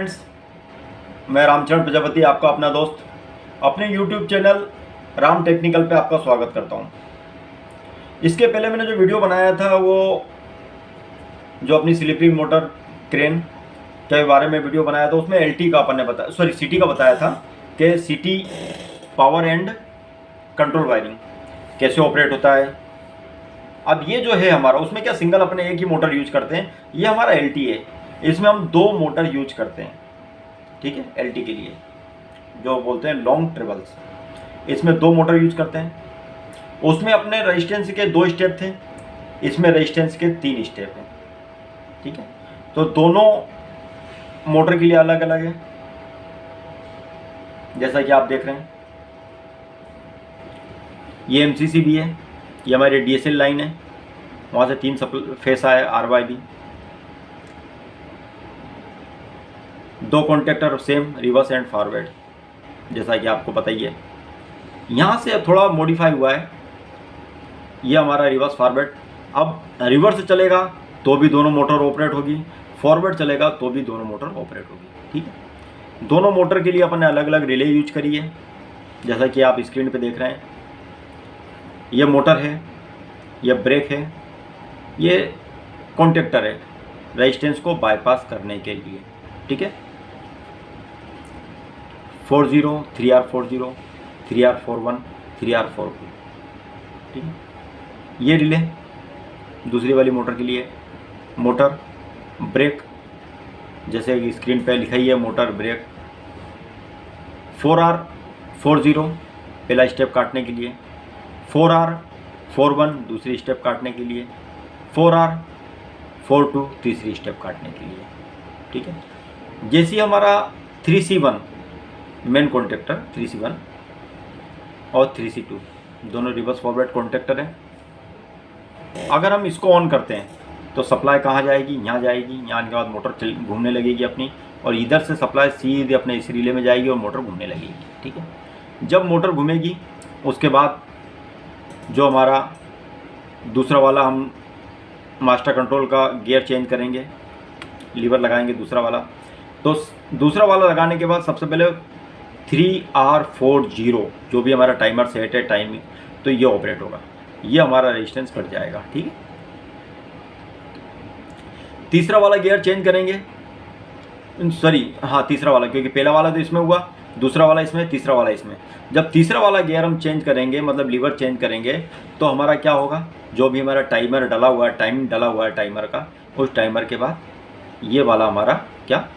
Friends, मैं रामचरण प्रजापति आपका अपना दोस्त अपने YouTube चैनल राम टेक्निकल पे आपका स्वागत करता हूँ। इसके पहले मैंने जो वीडियो बनाया था वो जो अपनी स्लिपरी मोटर क्रेन के बारे में वीडियो बनाया था, उसमें LT का अपन ने बताया CT का बताया था कि CT power and control wiring कैसे ऑपरेट होता है। अब ये जो है हमारा, उसमें क्या सिंगल अपने एक ही मोटर यूज करते हैं। ये हमारा LT है, इसमें हम दो मोटर यूज करते हैं, ठीक है। LT के लिए जो बोलते हैं लॉन्ग ट्रेवल्स, इसमें दो मोटर यूज करते हैं। उसमें अपने रेजिस्टेंस के 2 स्टेप थे, इसमें रेजिस्टेंस के 3 स्टेप हैं, ठीक है। तो दोनों मोटर के लिए अलग अलग है, जैसा कि आप देख रहे हैं। ये MCC भी है, ये हमारी DSL लाइन है, वहाँ से 3 फेस आया RYB, 2 contactor same reverse and forward, जैसा कि आपको पता ही है। यहाँ से थोड़ा मॉडिफाई हुआ है, ये हमारा रिवर्स फॉरवर्ड। अब रिवर्स चलेगा तो भी दोनों मोटर ऑपरेट होगी, फॉरवर्ड चलेगा तो भी दोनों मोटर ऑपरेट होगी, ठीक है। दोनों मोटर के लिए अपन ने अलग अलग रिले यूज करी है, जैसा कि आप स्क्रीन पे देख रहे हैं। ये मोटर है, ये ब्रेक है, ये कॉन्टेक्टर है रेजिस्टेंस को बाईपास करने के लिए, ठीक है। 40 3R40 3R41 3R42, ठीक है। ये रिले दूसरी वाली मोटर के लिए, मोटर ब्रेक जैसे स्क्रीन पे लिखा ही है, मोटर ब्रेक। 4R40 पहला स्टेप काटने के लिए, 4R41 दूसरी स्टेप काटने के लिए, 4R42 तीसरी स्टेप काटने के लिए, ठीक है। जैसे हमारा 3C1 मेन कॉन्टेक्टर, 3C1 और 3C2 दोनों रिवर्स फॉरवर्ड कॉन्टेक्टर हैं। अगर हम इसको ऑन करते हैं तो सप्लाई कहाँ जाएगी, यहाँ जाएगी। यहाँ आने के बाद मोटर घूमने लगेगी अपनी, और इधर से सप्लाई सीधे अपने इस रिले में जाएगी और मोटर घूमने लगेगी, ठीक है। जब मोटर घूमेगी उसके बाद जो हमारा दूसरा वाला, हम मास्टर कंट्रोल का गियर चेंज करेंगे, लीवर लगाएंगे दूसरा वाला। तो दूसरा वाला लगाने के बाद सबसे पहले 3R40 जो भी हमारा टाइमर सेट है टाइमिंग, तो ये ऑपरेट होगा, ये हमारा रेजिस्टेंस कट जाएगा, ठीक है। तीसरा वाला गियर चेंज करेंगे, तीसरा वाला, क्योंकि पहला वाला तो इसमें हुआ, दूसरा वाला इसमें, तीसरा वाला इसमें। जब तीसरा वाला गियर हम चेंज करेंगे, मतलब लीवर चेंज करेंगे, तो हमारा क्या होगा, जो भी हमारा टाइमर डला हुआ है, टाइम डला हुआ है टाइमर का, उस टाइमर के बाद ये वाला हमारा क्या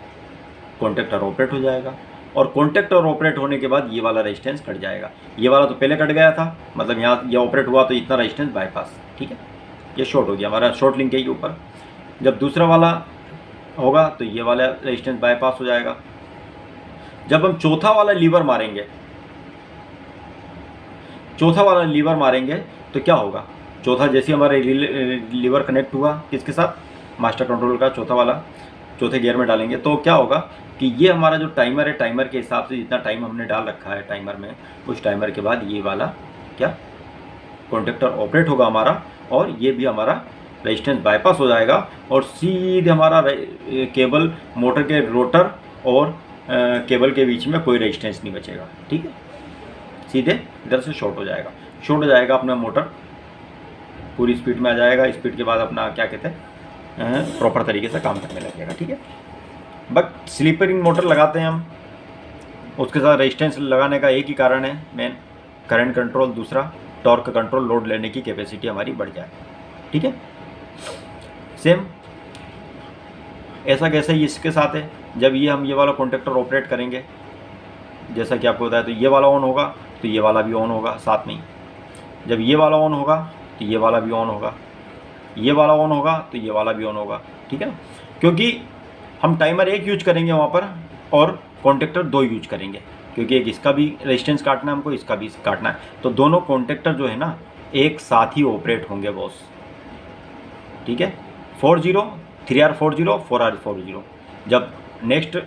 कॉन्टेक्टर ऑपरेट हो जाएगा। और कॉन्टेक्टर ऑपरेट होने के बाद ये वाला रेजिस्टेंस कट जाएगा। ये वाला तो पहले कट गया था, मतलब यहाँ ये ऑपरेट हुआ तो इतना रेजिस्टेंस बाईपास, ठीक है। ये शॉर्ट हो गया, हमारा शॉर्ट लिंक है ये ऊपर। जब दूसरा वाला होगा तो ये वाला रेजिस्टेंस बाईपास हो जाएगा। जब हम चौथा वाला लीवर मारेंगे तो क्या होगा, चौथा जैसे हमारे लीवर कनेक्ट हुआ किसके साथ, मास्टर कंट्रोल का चौथा वाला, चौथे गियर में डालेंगे, तो क्या होगा कि ये हमारा जो टाइमर है, टाइमर के हिसाब से जितना टाइम हमने डाल रखा है टाइमर में, उस टाइमर के बाद ये वाला क्या कॉन्टेक्टर ऑपरेट होगा हमारा, और ये भी हमारा रेजिस्टेंस बाईपास हो जाएगा, और सीधे हमारा केबल, मोटर के रोटर और केबल के बीच में कोई रेजिस्टेंस नहीं बचेगा, ठीक है। सीधे इधर से शॉर्ट हो जाएगा अपना मोटर, पूरी स्पीड में आ जाएगा। स्पीड के बाद अपना क्या कहते हैं, प्रॉपर तरीके से काम करने लगेगा, ठीक है। बट स्लीपरिंग मोटर लगाते हैं हम, उसके साथ रेजिस्टेंस लगाने का एक ही कारण है मेन, करंट कंट्रोल, दूसरा टॉर्क कंट्रोल, लोड लेने की कैपेसिटी हमारी बढ़ जाए, ठीक है। सेम ऐसा कैसे ही इसके साथ है। जब हम ये वाला कॉन्टेक्टर ऑपरेट करेंगे, जैसा कि आपको बताया, तो ये वाला ऑन होगा तो ये वाला भी ऑन होगा साथ में। जब ये वाला ऑन होगा तो ये वाला भी ऑन होगा, ये वाला ऑन होगा तो ये वाला भी ऑन होगा, ठीक है ना। क्योंकि हम टाइमर एक यूज करेंगे वहाँ पर, और कॉन्टेक्टर 2 यूज करेंगे, क्योंकि एक इसका भी रेजिस्टेंस काटना है हमको, इसका भी काटना है। तो दोनों कॉन्टेक्टर जो है ना एक साथ ही ऑपरेट होंगे बॉस, ठीक है। 40 3R40 4R40। जब नेक्स्ट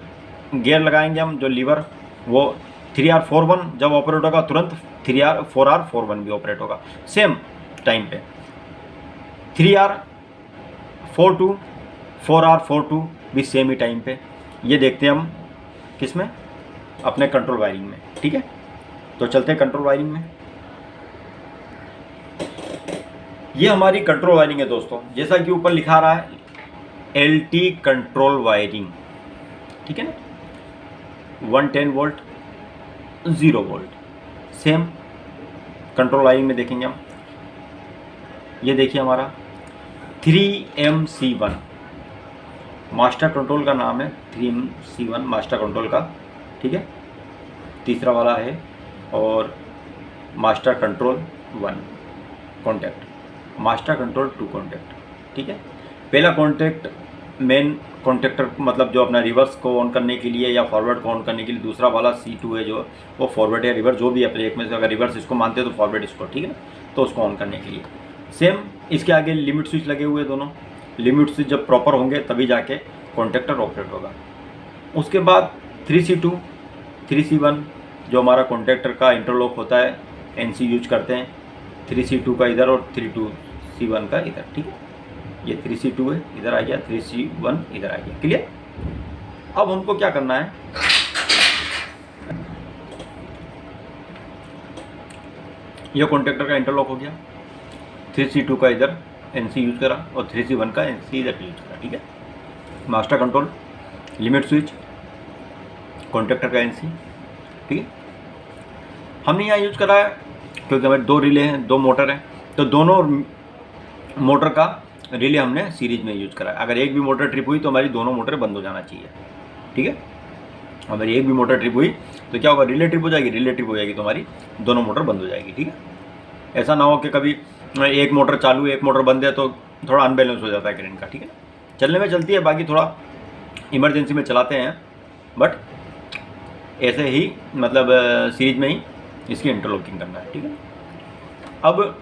गियर लगाएंगे हम, जो लीवर, वो 3R41 जब ऑपरेट होगा तुरंत 4R41 भी ऑपरेट होगा सेम टाइम पे। 3R42 4R42 भी सेम ही टाइम पे, ये देखते हैं हम किस में, अपने कंट्रोल वायरिंग में। ठीक है, तो चलते हैं कंट्रोल वायरिंग में। ये हमारी कंट्रोल वायरिंग है दोस्तों, जैसा कि ऊपर लिखा रहा है LT कंट्रोल वायरिंग। ठीक है ना, 110 volt 0 volt same control wiring में देखेंगे हम। ये देखिए हमारा 3MC1 मास्टर कंट्रोल का नाम है, 3MC1 मास्टर कंट्रोल का। ठीक है, तीसरा वाला है, और master control 1 contact, master control 2 contact. ठीक है, पहला कॉन्टैक्ट मेन कॉन्टैक्टर, मतलब जो अपना रिवर्स को ऑन करने के लिए या फॉरवर्ड को ऑन करने के लिए। दूसरा वाला C2 है जो वो फॉरवर्ड या रिवर्स जो भी है, एक में से अगर रिवर्स इसको मानते हैं तो फॉरवर्ड इसको। ठीक है, तो उसको ऑन करने के लिए सेम। इसके आगे लिमिट स्विच लगे हुए दोनों, लिमिट स्विच जब प्रॉपर होंगे तभी जाके कॉन्टैक्टर ऑपरेट होगा। उसके बाद 3C2 3C1 जो हमारा कॉन्टैक्टर का इंटरलॉक होता है, NC यूज करते हैं, 3C2 का इधर और 3C1 का इधर। ठीक है, ये 3C2 है, इधर आ गया, 3C1 इधर आ गया। क्लियर। अब हमको क्या करना है, ये कॉन्टैक्टर का इंटरलॉक हो गया, 3C2 का इधर NC यूज करा और 3C1 का NC इधर यूज करा। ठीक है, master control, limit switch, contactor का NC। ठीक है, हमने यहाँ यूज करा है क्योंकि हमें 2 रिले हैं, 2 मोटर हैं, तो दोनों मोटर का रिले हमने सीरीज में यूज करा है। अगर एक भी मोटर ट्रिप हुई तो हमारी दोनों मोटर बंद हो जाना चाहिए। ठीक है, हमारी एक भी मोटर ट्रिप हुई तो क्या होगा, रिले ट्रिप हो जाएगी, रिले ट्रिप हो जाएगी तो हमारी दोनों मोटर बंद हो जाएगी। ठीक है, ऐसा ना हो कि कभी एक मोटर चालू एक मोटर बंद है तो थोड़ा अनबैलेंस हो जाता है करंट का। ठीक है, चलने में चलती है, बाकी थोड़ा इमरजेंसी में चलाते हैं, बट ऐसे ही मतलब सीरीज में ही इसकी इंटरलॉकिंग करना है। ठीक है, अब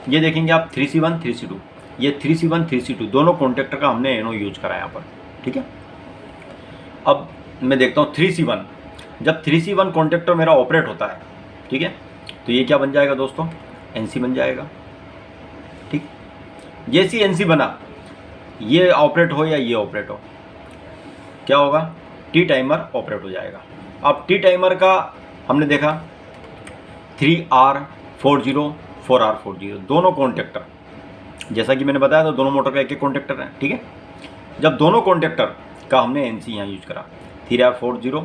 ये देखेंगे आप 3C1 3C2, ये 3C1 3C2 दोनों कॉन्टैक्टर का हमने NO यूज करा है यहाँ पर। ठीक है, अब मैं देखता हूँ 3C1, जब 3C1 कॉन्टैक्टर मेरा ऑपरेट होता है, ठीक है, तो ये क्या बन जाएगा दोस्तों, NC बन जाएगा। ठीक, जैसी NC बना, ये ऑपरेट हो या ये ऑपरेट हो, क्या होगा, T टाइमर ऑपरेट हो जाएगा। अब T टाइमर का हमने देखा 3R40 4R40 दोनों कॉन्टैक्टर, जैसा कि मैंने बताया, तो दोनों मोटर का एक एक कॉन्टैक्टर है। ठीक है, जब दोनों कॉन्टैक्टर का हमने NC यहाँ यूज करा, 3R40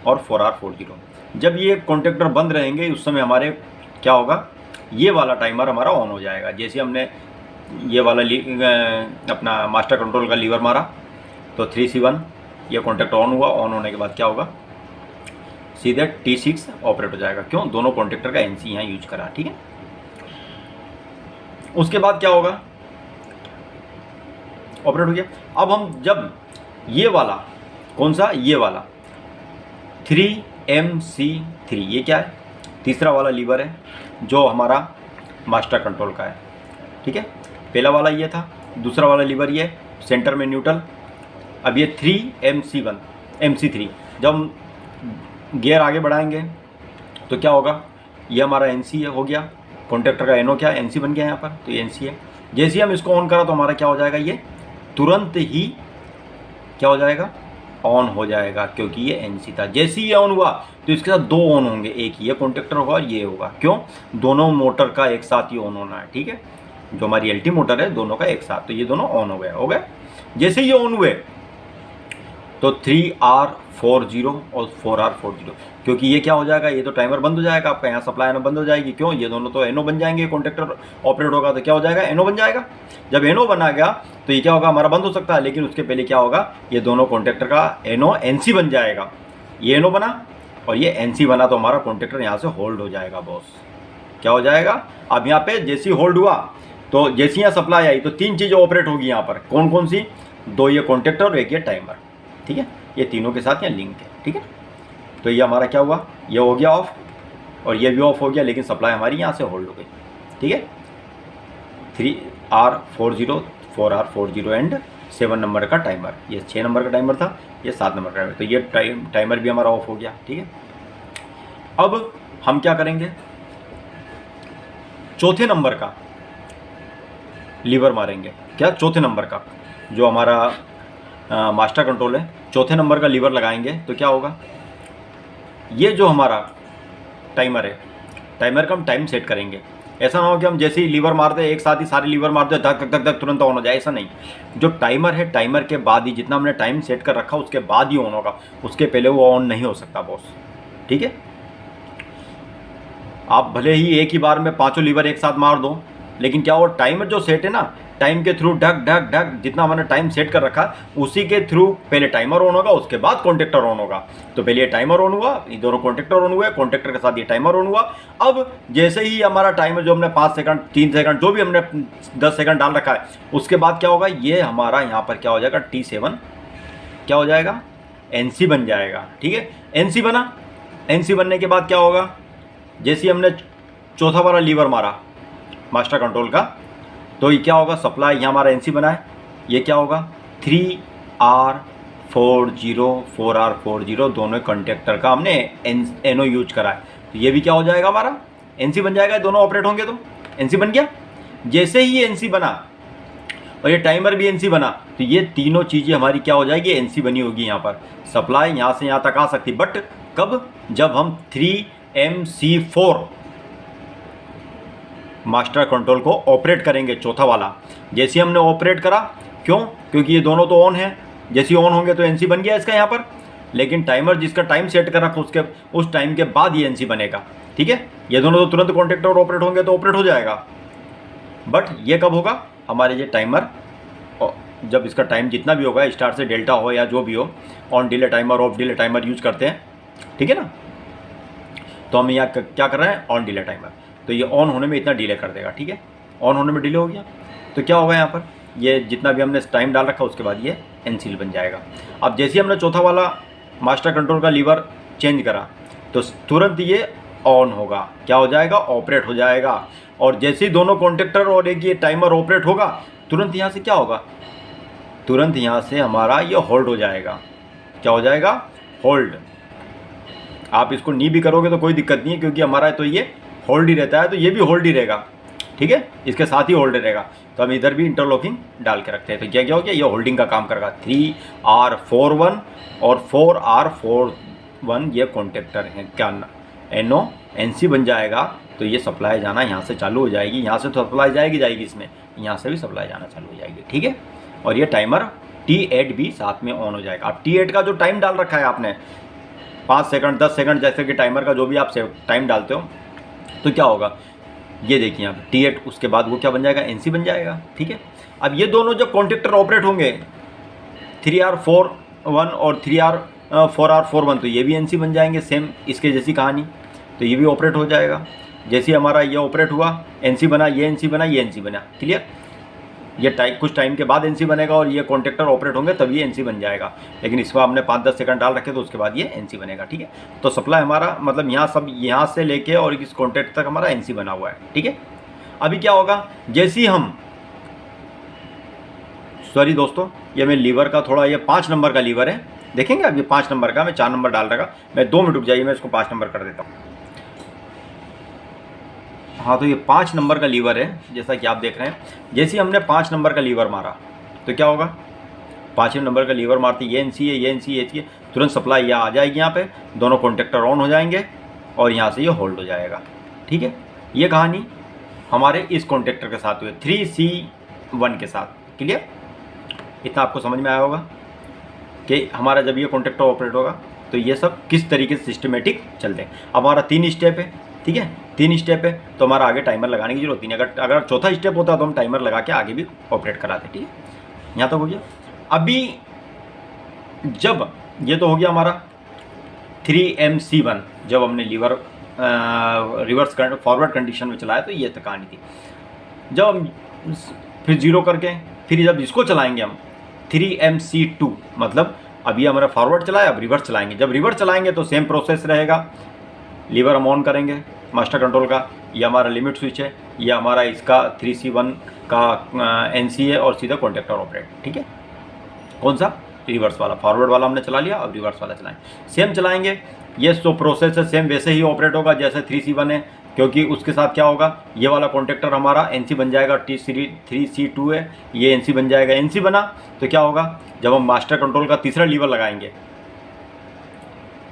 और 4R40, जब ये कॉन्टैक्टर बंद रहेंगे उस समय हमारे क्या होगा, ये वाला टाइमर हमारा ऑन हो जाएगा। जैसे हमने ये वाला अपना मास्टर कंट्रोल का लीवर मारा तो 3C1 ये कॉन्टैक्टर ऑन हुआ, ऑन होने के बाद क्या होगा, सीधे T6 ऑपरेट हो जाएगा। क्यों, दोनों कॉन्टैक्टर का NC यहाँ यूज करा। ठीक है, उसके बाद क्या होगा, ऑपरेट हो गया। अब हम जब ये वाला, कौन सा, ये वाला 3MC3, ये क्या है, तीसरा वाला लीवर है जो हमारा मास्टर कंट्रोल का है। ठीक है, पहला वाला ये था, दूसरा वाला लीवर ये सेंटर में न्यूट्रल। अब ये 3MC1 MC3, जब हम गियर आगे बढ़ाएंगे तो क्या होगा, ये हमारा NC हो गया, कॉन्टैक्टर का NO क्या है, NC बन गया यहाँ पर, तो ये NC है। जैसे ही हम इसको ऑन करा तो हमारा क्या हो जाएगा, ये तुरंत ही क्या हो जाएगा, ऑन हो जाएगा, क्योंकि ये NC था। जैसे ही ये ऑन हुआ तो इसके साथ 2 ऑन होंगे, एक ये कॉन्टैक्टर होगा और ये होगा। क्यों, दोनों मोटर का एक साथ ही ऑन होना है। ठीक है, जो हमारी LT मोटर है दोनों का एक साथ, तो ये दोनों ऑन हो गए। जैसे ही ये ऑन हुए तो 3R40 और 4R40, क्योंकि ये क्या हो जाएगा, ये तो टाइमर बंद हो जाएगा, आपका यहाँ सप्लाई आना बंद हो जाएगी। क्यों, ये दोनों तो NO बन जाएंगे, कॉन्टैक्टर ऑपरेट होगा तो क्या हो जाएगा, NO बन जाएगा। जब NO बना गया तो ये क्या होगा, हमारा बंद हो सकता है, लेकिन उसके पहले क्या होगा, ये दोनों कॉन्टैक्टर का NO NC बन जाएगा। ये NO बना और ये NC बना तो हमारा कॉन्टैक्टर यहाँ से होल्ड हो जाएगा बॉस। क्या हो जाएगा, अब यहाँ पे जैसी होल्ड हुआ तो जैसी यहाँ सप्लाई आई तो 3 चीज़ें ऑपरेट होगी यहाँ पर। कौन कौन सी, 2 ये कॉन्टैक्टर और एक ये टाइमर। ठीक है, ये तीनों के साथ यहाँ लिंक है। ठीक है, तो ये हमारा क्या हुआ, ये हो गया ऑफ और ये भी ऑफ हो गया, लेकिन सप्लाई हमारी यहाँ से होल्ड हो गई। ठीक है, 3R40 4R40 एंड 7 नंबर का टाइमर, ये 6 नंबर का टाइमर था, ये 7 नंबर का टाइमर, तो ये टाइमर भी हमारा ऑफ हो गया। ठीक है, अब हम क्या करेंगे, चौथे नंबर का लीवर मारेंगे। क्या, चौथे नंबर का जो हमारा मास्टर कंट्रोल है, चौथे नंबर का लीवर लगाएंगे तो क्या होगा, ये जो हमारा टाइमर है, टाइमर का हम टाइम सेट करेंगे। ऐसा ना हो कि हम जैसे ही लीवर मारते हैं एक साथ ही सारे लीवर मारते हैं धक धक धक धक तुरंत ऑन हो जाए, ऐसा नहीं। जो टाइमर है, टाइमर के बाद ही, जितना हमने टाइम सेट कर रखा उसके बाद ही ऑन होगा, उसके पहले वो ऑन नहीं हो सकता बॉस। ठीक है, आप भले ही एक ही बार में 5 लीवर एक साथ मार दो, लेकिन क्या वो टाइमर जो सेट है ना, टाइम के थ्रू ढक ढक ढक जितना हमने टाइम सेट कर रखा उसी के थ्रू पहले टाइमर ऑन होगा, उसके बाद कॉन्टेक्टर ऑन होगा। तो पहले ये टाइमर ऑन हुआ, ये दोनों कॉन्टेक्टर ऑन हुए, कॉन्टेक्टर के साथ ये टाइमर ऑन हुआ। अब जैसे ही हमारा टाइमर जो हमने 5 सेकंड 3 सेकंड जो भी हमने 10 सेकंड डाल रखा है, उसके बाद क्या होगा, ये हमारा यहाँ पर क्या हो जाएगा, T7 क्या हो जाएगा, NC बन जाएगा। ठीक है, NC बना, NC बनने के बाद क्या होगा, जैसे ही हमने चौथा वाला लीवर मारा मास्टर कंट्रोल का, तो ये क्या होगा, सप्लाई यहाँ हमारा NC बना है, ये क्या होगा 3R40 4R40 दोनों कॉन्टेक्टर का हमने NO यूज करा है, तो ये भी क्या हो जाएगा, हमारा NC बन जाएगा। दोनों ऑपरेट होंगे तो NC बन गया। जैसे ही ये NC बना और ये टाइमर भी NC बना, तो ये तीनों चीज़ें हमारी क्या हो जाएगी, NC बनी होगी। यहाँ पर सप्लाई यहाँ से यहाँ तक आ सकती, बट कब, जब हम 3MC4 मास्टर कंट्रोल को ऑपरेट करेंगे, चौथा वाला। जैसे हमने ऑपरेट करा, क्यों, क्योंकि ये दोनों तो ऑन है, जैसे ऑन होंगे तो NC बन गया इसका यहाँ पर। लेकिन टाइमर जिसका टाइम सेट कर रखा उसके उस टाइम के बाद ये NC बनेगा। ठीक है, ये दोनों तो तुरंत कॉन्टेक्टर ऑपरेट होंगे तो ऑपरेट हो जाएगा, बट ये कब होगा, हमारे ये टाइमर जब इसका टाइम जितना भी होगा, स्टार्ट से डेल्टा हो या जो भी हो, on delay timer of delay timer use करते हैं। ठीक है ना, तो हम यहाँ क्या कर रहे हैं, ऑन डिले टाइमर, तो ये ऑन होने में इतना डिले कर देगा। ठीक है, ऑन होने में डिले हो गया तो क्या होगा, यहाँ पर ये जितना भी हमने टाइम डाल रखा उसके बाद ये NC बन जाएगा। अब जैसे ही हमने चौथा वाला मास्टर कंट्रोल का लीवर चेंज करा, तो तुरंत ये ऑन होगा, क्या हो जाएगा, ऑपरेट हो जाएगा। और जैसे ही दोनों कॉन्टेक्टर और एक ये टाइमर ऑपरेट होगा, तुरंत यहाँ से क्या होगा, तुरंत यहाँ से हमारा ये होल्ड हो जाएगा। क्या हो जाएगा, होल्ड। आप इसको नी भी करोगे तो कोई दिक्कत नहीं है, क्योंकि हमारा तो ये होल्ड ही रहता है, तो ये भी होल्ड ही रहेगा। ठीक है, इसके साथ ही होल्ड रहेगा। तो हम इधर भी इंटरलॉकिंग डाल के रखते हैं, तो क्या हो गया, ये होल्डिंग का काम करेगा। 3R41 और 4R41 ये कॉन्टेक्टर हैं, क्या NO NC बन जाएगा, तो ये सप्लाई जाना यहाँ से चालू हो जाएगी। यहाँ से तो सप्लाई जाएगी इसमें, यहाँ से भी सप्लाई जाना चालू हो जाएगी। ठीक है, और ये टाइमर T8 भी साथ में ऑन हो जाएगा। अब T8 का जो टाइम डाल रखा है आपने 5 सेकंड 10 सेकंड, जैसे कि टाइमर का जो भी आप टाइम डालते हो, तो क्या होगा, ये देखिए आप T8, उसके बाद वो क्या बन जाएगा, NC बन जाएगा। ठीक है, अब ये दोनों जब कॉन्टेक्टर ऑपरेट होंगे 3R41 और 4R41, तो ये भी NC बन जाएंगे, सेम इसके जैसी कहानी। तो ये भी ऑपरेट हो जाएगा। जैसे हमारा ये ऑपरेट हुआ, NC बना, ये NC बना, ये NC बना। क्लियर, ये कुछ टाइम के बाद NC बनेगा और ये कॉन्टेक्टर ऑपरेट होंगे तब ये NC बन जाएगा। लेकिन इसको हमने 5-10 सेकंड डाल रखे तो उसके बाद ये NC बनेगा। ठीक है, तो सप्लाई हमारा मतलब यहाँ सब यहाँ से लेके और इस कॉन्टेक्ट तक हमारा NC बना हुआ है। ठीक है, अभी क्या होगा, जैसे ही हम, सॉरी दोस्तों, ये मैं लीवर का थोड़ा, ये 5 नंबर का लीवर है, देखेंगे। अब ये 5 नंबर का, मैं 4 नंबर डाल रखा, मैं 2 मिनट रुक जाइए, मैं इसको 5 नंबर कर देता हूँ। हाँ, तो ये 5 नंबर का लीवर है, जैसा कि आप देख रहे हैं। जैसे ही हमने 5 नंबर का लीवर मारा तो क्या होगा, 5वें नंबर का लीवर मारते ये NC है, ये NC है, तुरंत सप्लाई यहाँ आ जाएगी। यहाँ पे दोनों कॉन्टेक्टर ऑन हो जाएंगे और यहाँ से ये होल्ड हो जाएगा। ठीक है, ये कहानी हमारे इस कॉन्टेक्टर के साथ हुई 3C1 के साथ। क्लियर, इतना आपको समझ में आया होगा कि हमारा जब ये कॉन्टेक्टर ऑपरेट होगा तो ये सब किस तरीके से सिस्टमेटिक चलते हैं। अब हमारा 3 स्टेप है। ठीक है, 3 स्टेप है, तो हमारा आगे टाइमर लगाने की जरूरत नहीं है। अगर चौथा स्टेप होता तो हम टाइमर लगा के आगे भी ऑपरेट कराते। ठीक है, यहाँ तक हो गया। अभी जब ये तो हो गया हमारा 3MC1, जब हमने लीवर रिवर्स फॉरवर्ड कंडीशन में चलाया तो ये तक कहानी थी। जब हम फिर 0 करके फिर जब इसको चलाएंगे हम 3MC2, मतलब अभी हमारा फॉरवर्ड चलाया, अब रिवर्स चलाएंगे। जब रिवर्स चलाएंगे तो सेम प्रोसेस रहेगा। लीवर हम ऑन करेंगे मास्टर कंट्रोल का, ये हमारा लिमिट स्विच है, ये हमारा इसका 3C1 का NC है और सीधा कॉन्टेक्टर ऑपरेट। ठीक है, कौन सा, रिवर्स वाला। फॉरवर्ड वाला हमने चला लिया, अब रिवर्स वाला चलाएं, सेम चलाएंगे। ये जो प्रोसेस है सेम वैसे ही ऑपरेट होगा जैसे 3C1 है। क्योंकि उसके साथ क्या होगा, ये वाला कॉन्टेक्टर हमारा NC बन जाएगा, T3C2 है, ये NC बन जाएगा। NC बना तो क्या होगा, जब हम मास्टर कंट्रोल का तीसरा लीवर लगाएंगे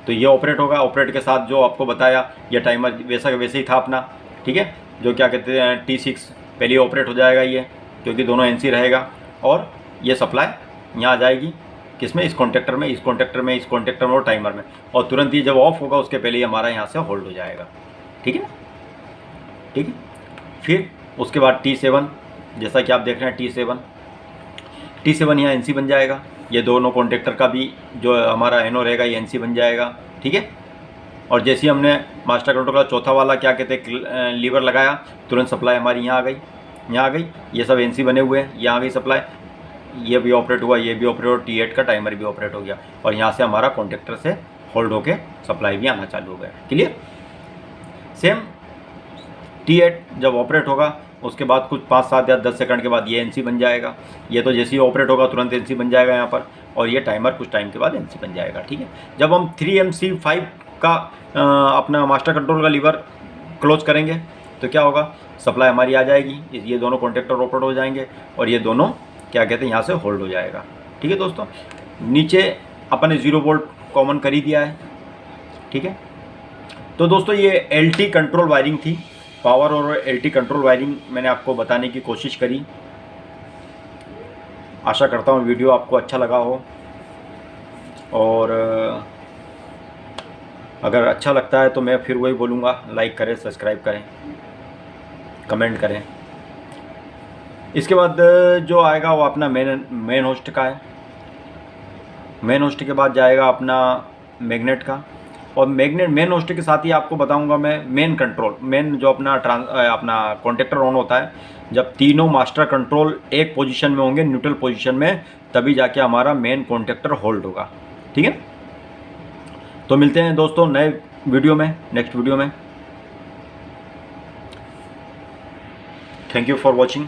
तो ये ऑपरेट होगा। ऑपरेट के साथ जो आपको बताया ये टाइमर वैसा वैसे ही था अपना, ठीक है। जो क्या कहते हैं T6 पहले ऑपरेट हो जाएगा ये, क्योंकि दोनों NC रहेगा। और ये सप्लाई यहाँ आ जाएगी किसमें, इस कॉन्टेक्टर में, इस कॉन्टेक्टर में, इस कॉन्टेक्टर में और टाइमर में। और तुरंत ही जब ऑफ होगा उसके पहले ही हमारा यहाँ से होल्ड हो जाएगा, ठीक है ना, ठीक है। फिर उसके बाद T7, जैसा कि आप देख रहे हैं T7 यहाँ NC बन जाएगा। ये दोनों कॉन्टेक्टर का भी जो हमारा एनो रहेगा ये NC बन जाएगा, ठीक है। और जैसे ही हमने मास्टर कंट्रोल का चौथा वाला क्या कहते हैं लीवर लगाया, तुरंत सप्लाई हमारी यहाँ आ गई। ये सब NC बने हुए हैं, यहाँ आ गई सप्लाई, ये भी ऑपरेट हुआ, ये भी ऑपरेट हुआ, T8 का टाइमर भी ऑपरेट हो गया। और यहाँ से हमारा कॉन्टेक्टर से होल्ड होके सप्लाई भी आना चालू हो गया। क्लियर। सेम T8 जब ऑपरेट होगा उसके बाद कुछ 5, 7 या 10 सेकंड के बाद ये NC बन जाएगा। ये तो जैसे ही ऑपरेट होगा तुरंत NC बन जाएगा यहाँ पर, और ये टाइमर कुछ टाइम के बाद NC बन जाएगा, ठीक है। जब हम 3MC5 का अपना मास्टर कंट्रोल का लीवर क्लोज करेंगे तो क्या होगा, सप्लाई हमारी आ जाएगी, ये दोनों कॉन्टेक्टर ऑपरेट हो जाएंगे और ये दोनों क्या कहते हैं यहाँ से होल्ड हो जाएगा, ठीक है दोस्तों। नीचे अपन ने 0 वोल्ट कॉमन कर ही दिया है, ठीक है। तो दोस्तों ये LT कंट्रोल वायरिंग थी, पावर और LT कंट्रोल वायरिंग मैंने आपको बताने की कोशिश करी। आशा करता हूँ वीडियो आपको अच्छा लगा हो, और अगर अच्छा लगता है तो मैं फिर वही बोलूँगा, लाइक करें, सब्सक्राइब करें, कमेंट करें। इसके बाद जो आएगा वो अपना मेन होस्ट का है। मेन होस्ट के बाद जाएगा अपना मैग्नेट का, और मेन होस्ट के साथ ही आपको बताऊंगा मैं मेन जो अपना कॉन्टेक्टर ऑन होता है, जब तीनों मास्टर कंट्रोल एक पोजीशन में होंगे, न्यूट्रल पोजीशन में, तभी जाके हमारा मेन कॉन्टेक्टर होल्ड होगा, ठीक है। तो मिलते हैं दोस्तों नए वीडियो में, नेक्स्ट वीडियो में। Thank you for watching.